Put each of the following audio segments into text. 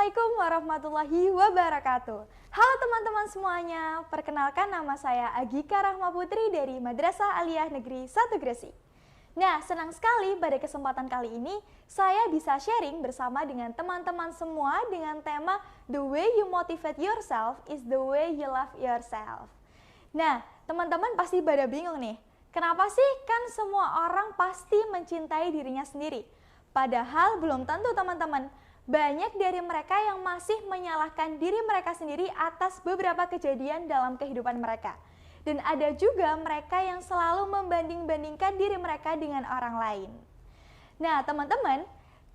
Assalamualaikum warahmatullahi wabarakatuh. Halo teman-teman semuanya, perkenalkan nama saya Agika Rahma Putri dari Madrasah Aliyah Negeri 1 Gresik. Nah, senang sekali pada kesempatan kali ini saya bisa sharing bersama dengan teman-teman semua dengan tema The way you motivate yourself is the way you love yourself. Nah, teman-teman pasti pada bingung nih, kenapa sih kan semua orang pasti mencintai dirinya sendiri? Padahal belum tentu teman-teman. Banyak dari mereka yang masih menyalahkan diri mereka sendiri atas beberapa kejadian dalam kehidupan mereka. Dan ada juga mereka yang selalu membanding-bandingkan diri mereka dengan orang lain. Nah teman-teman,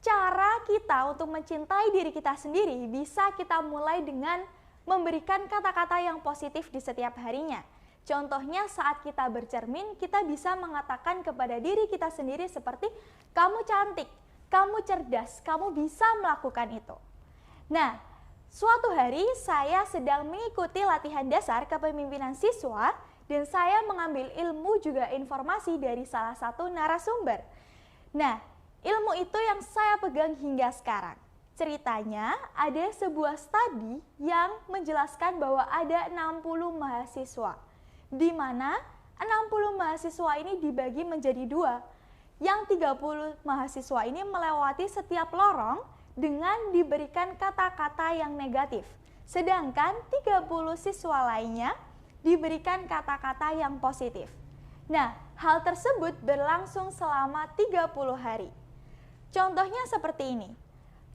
cara kita untuk mencintai diri kita sendiri bisa kita mulai dengan memberikan kata-kata yang positif di setiap harinya. Contohnya saat kita bercermin, kita bisa mengatakan kepada diri kita sendiri seperti, kamu cantik, kamu cerdas, kamu bisa melakukan itu. Nah, suatu hari saya sedang mengikuti latihan dasar kepemimpinan siswa dan saya mengambil ilmu juga informasi dari salah satu narasumber. Nah, ilmu itu yang saya pegang hingga sekarang. Ceritanya ada sebuah studi yang menjelaskan bahwa ada 60 mahasiswa, di mana 60 mahasiswa ini dibagi menjadi dua. Yang 30 mahasiswa ini melewati setiap lorong dengan diberikan kata-kata yang negatif. Sedangkan 30 siswa lainnya diberikan kata-kata yang positif. Nah, hal tersebut berlangsung selama 30 hari. Contohnya seperti ini.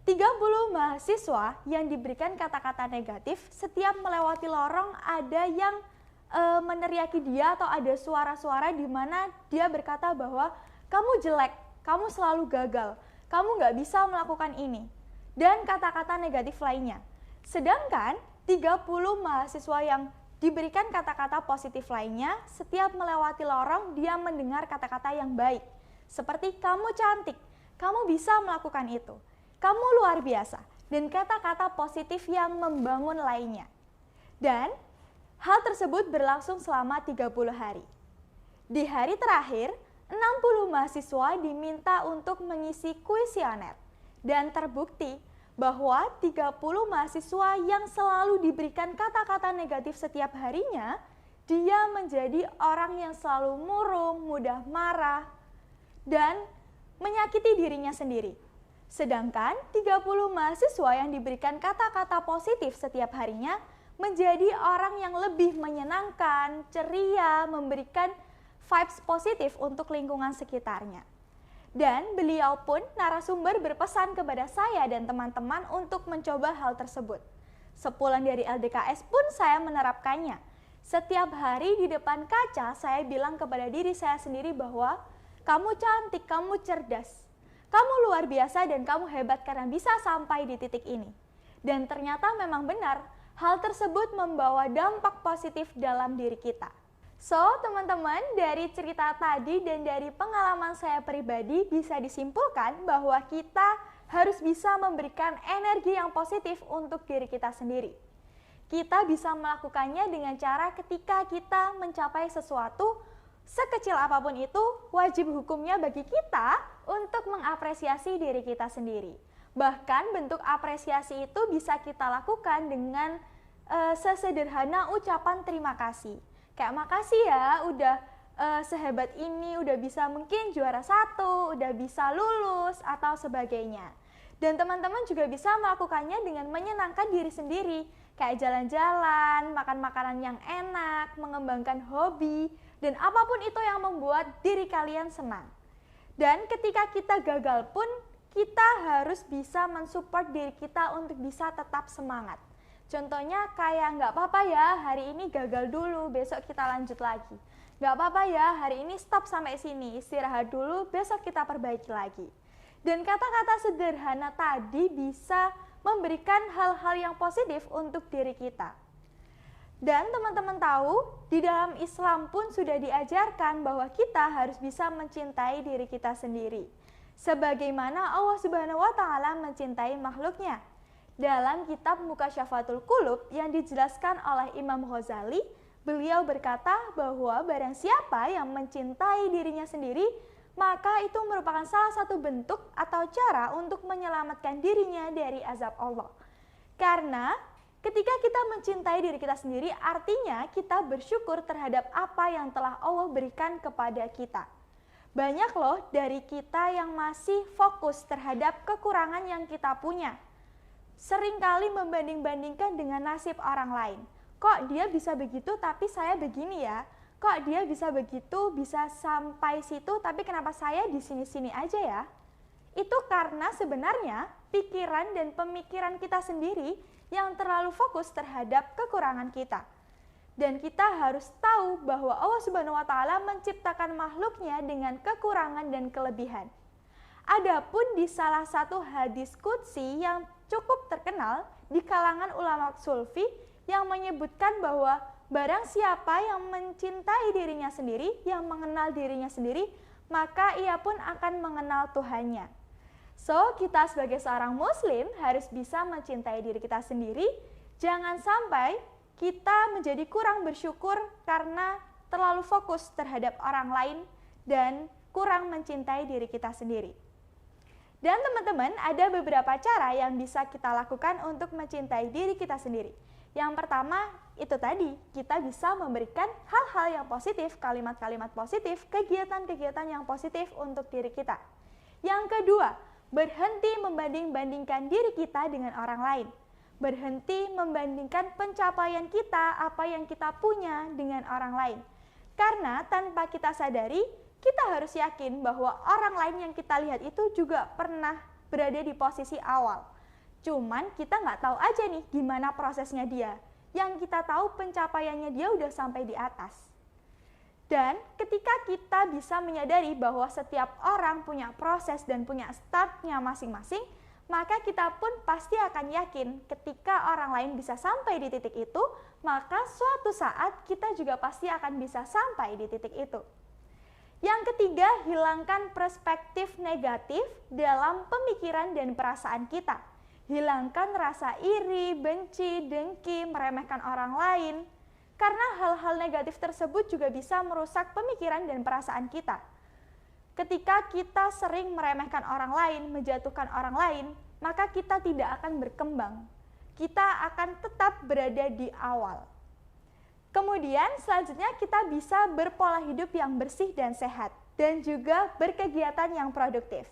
30 mahasiswa yang diberikan kata-kata negatif, setiap melewati lorong ada yang meneriaki dia atau ada suara-suara di mana dia berkata bahwa kamu jelek, kamu selalu gagal, kamu nggak bisa melakukan ini, dan kata-kata negatif lainnya. Sedangkan 30 mahasiswa yang diberikan kata-kata positif lainnya, setiap melewati lorong dia mendengar kata-kata yang baik. Seperti kamu cantik, kamu bisa melakukan itu, kamu luar biasa, dan kata-kata positif yang membangun lainnya. Dan hal tersebut berlangsung selama 30 hari. Di hari terakhir, 60 mahasiswa diminta untuk mengisi kuesioner dan terbukti bahwa 30 mahasiswa yang selalu diberikan kata-kata negatif setiap harinya, dia menjadi orang yang selalu murung, mudah marah, dan menyakiti dirinya sendiri. Sedangkan 30 mahasiswa yang diberikan kata-kata positif setiap harinya menjadi orang yang lebih menyenangkan, ceria, memberikan vibes positif untuk lingkungan sekitarnya. Dan beliau pun narasumber berpesan kepada saya dan teman-teman untuk mencoba hal tersebut. Sepulang dari LDKS pun saya menerapkannya. Setiap hari di depan kaca saya bilang kepada diri saya sendiri bahwa kamu cantik, kamu cerdas, kamu luar biasa dan kamu hebat karena bisa sampai di titik ini. Dan ternyata memang benar, hal tersebut membawa dampak positif dalam diri kita. So, teman-teman, dari cerita tadi dan dari pengalaman saya pribadi bisa disimpulkan bahwa kita harus bisa memberikan energi yang positif untuk diri kita sendiri. Kita bisa melakukannya dengan cara ketika kita mencapai sesuatu, sekecil apapun itu, wajib hukumnya bagi kita untuk mengapresiasi diri kita sendiri. Bahkan bentuk apresiasi itu bisa kita lakukan dengan sesederhana ucapan terima kasih. Kayak makasih ya udah sehebat ini, udah bisa mungkin juara 1, udah bisa lulus atau sebagainya. Dan teman-teman juga bisa melakukannya dengan menyenangkan diri sendiri. Kayak jalan-jalan, makan makanan yang enak, mengembangkan hobi, dan apapun itu yang membuat diri kalian senang. Dan ketika kita gagal pun, kita harus bisa mensupport diri kita untuk bisa tetap semangat. Contohnya kayak nggak apa-apa ya hari ini gagal dulu, besok kita lanjut lagi. Nggak apa-apa ya hari ini stop sampai sini, istirahat dulu, besok kita perbaiki lagi. Dan kata-kata sederhana tadi bisa memberikan hal-hal yang positif untuk diri kita. Dan teman-teman tahu, di dalam Islam pun sudah diajarkan bahwa kita harus bisa mencintai diri kita sendiri. Sebagaimana Allah Subhanahu wa Ta'ala mencintai makhluknya. Dalam kitab Mukasyafatul Qulub yang dijelaskan oleh Imam Ghazali, beliau berkata bahwa barang siapa yang mencintai dirinya sendiri, maka itu merupakan salah satu bentuk atau cara untuk menyelamatkan dirinya dari azab Allah. Karena ketika kita mencintai diri kita sendiri, artinya kita bersyukur terhadap apa yang telah Allah berikan kepada kita. Banyak loh dari kita yang masih fokus terhadap kekurangan yang kita punya. Seringkali membanding-bandingkan dengan nasib orang lain. Kok dia bisa begitu tapi saya begini ya? Kok dia bisa begitu, bisa sampai situ tapi kenapa saya di sini-sini aja ya? Itu karena sebenarnya pikiran dan pemikiran kita sendiri yang terlalu fokus terhadap kekurangan kita. Dan kita harus tahu bahwa Allah Subhanahu wa Ta'ala menciptakan makhluknya dengan kekurangan dan kelebihan. Adapun di salah satu hadis qudsi yang cukup terkenal di kalangan ulama sufi yang menyebutkan bahwa barang siapa yang mencintai dirinya sendiri, yang mengenal dirinya sendiri, maka ia pun akan mengenal Tuhannya. So, kita sebagai seorang muslim harus bisa mencintai diri kita sendiri. Jangan sampai kita menjadi kurang bersyukur karena terlalu fokus terhadap orang lain dan kurang mencintai diri kita sendiri. Dan teman-teman, ada beberapa cara yang bisa kita lakukan untuk mencintai diri kita sendiri. Yang pertama, itu tadi, kita bisa memberikan hal-hal yang positif, kalimat-kalimat positif, kegiatan-kegiatan yang positif untuk diri kita. Yang kedua, berhenti membanding-bandingkan diri kita dengan orang lain. Berhenti membandingkan pencapaian kita, apa yang kita punya dengan orang lain. Karena tanpa kita sadari, kita harus yakin bahwa orang lain yang kita lihat itu juga pernah berada di posisi awal. Cuman kita nggak tahu aja nih gimana prosesnya dia. Yang kita tahu pencapaiannya dia udah sampai di atas. Dan ketika kita bisa menyadari bahwa setiap orang punya proses dan punya startnya masing-masing, maka kita pun pasti akan yakin ketika orang lain bisa sampai di titik itu, maka suatu saat kita juga pasti akan bisa sampai di titik itu. Yang ketiga, hilangkan perspektif negatif dalam pemikiran dan perasaan kita. Hilangkan rasa iri, benci, dengki, meremehkan orang lain. Karena hal-hal negatif tersebut juga bisa merusak pemikiran dan perasaan kita. Ketika kita sering meremehkan orang lain, menjatuhkan orang lain, maka kita tidak akan berkembang. Kita akan tetap berada di awal. Kemudian selanjutnya kita bisa berpola hidup yang bersih dan sehat, dan juga berkegiatan yang produktif.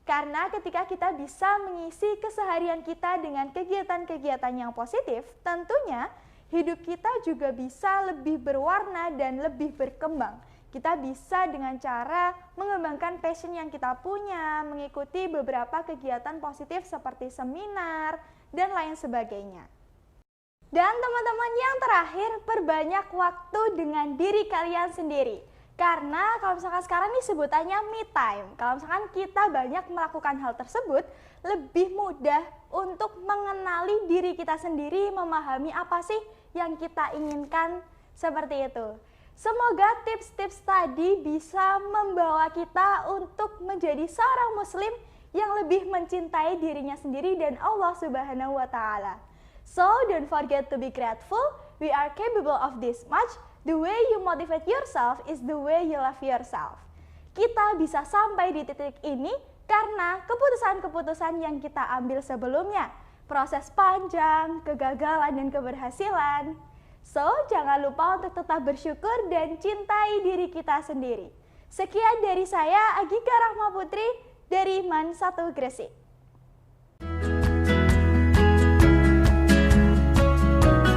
Karena ketika kita bisa mengisi keseharian kita dengan kegiatan-kegiatan yang positif, tentunya hidup kita juga bisa lebih berwarna dan lebih berkembang. Kita bisa dengan cara mengembangkan passion yang kita punya, mengikuti beberapa kegiatan positif seperti seminar, dan lain sebagainya. Dan teman-teman, yang terakhir, perbanyak waktu dengan diri kalian sendiri. Karena kalau misalkan sekarang nih sebutannya me time. Kalau misalkan kita banyak melakukan hal tersebut, lebih mudah untuk mengenali diri kita sendiri, memahami apa sih yang kita inginkan, seperti itu. Semoga tips-tips tadi bisa membawa kita untuk menjadi seorang muslim yang lebih mencintai dirinya sendiri dan Allah Subhanahu wa Ta'ala. So, don't forget to be grateful. We are capable of this much. The way you motivate yourself is the way you love yourself. Kita bisa sampai di titik ini karena keputusan-keputusan yang kita ambil sebelumnya. Proses panjang, kegagalan, dan keberhasilan. So, jangan lupa untuk tetap bersyukur dan cintai diri kita sendiri. Sekian dari saya, Agika Rahma Putri, dari MAN 1 Gresik.